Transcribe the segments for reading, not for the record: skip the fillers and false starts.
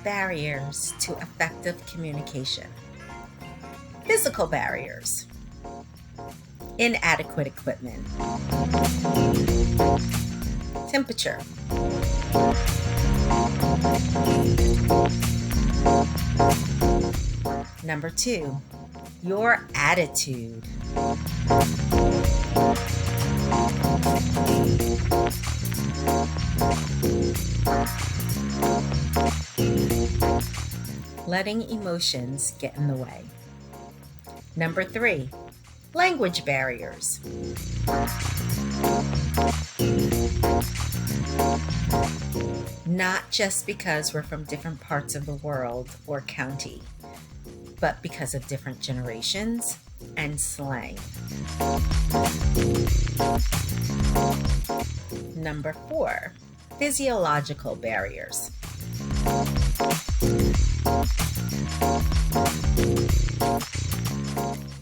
Barriers to effective communication. Physical barriers. Inadequate equipment. Temperature. Number 2, your attitude. Letting emotions get in the way. Number 3, language barriers. Not just because we're from different parts of the world or county, but because of different generations and slang. Number 4, physiological barriers.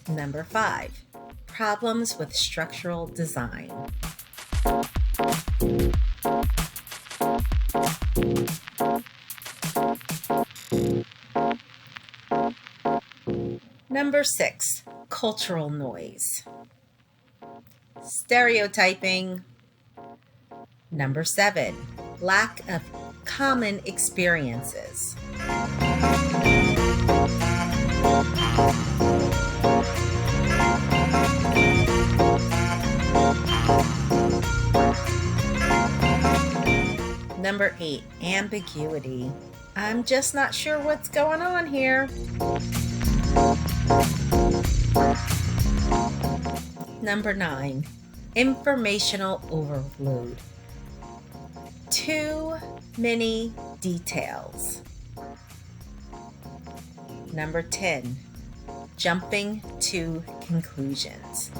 Number 5, problems with structural design. Number 6, cultural noise. Stereotyping. Number 7, lack of common experiences. Number 8, ambiguity. I'm just not sure what's going on here. Number 9, informational overload. Too many details. Number 10, jumping to conclusions.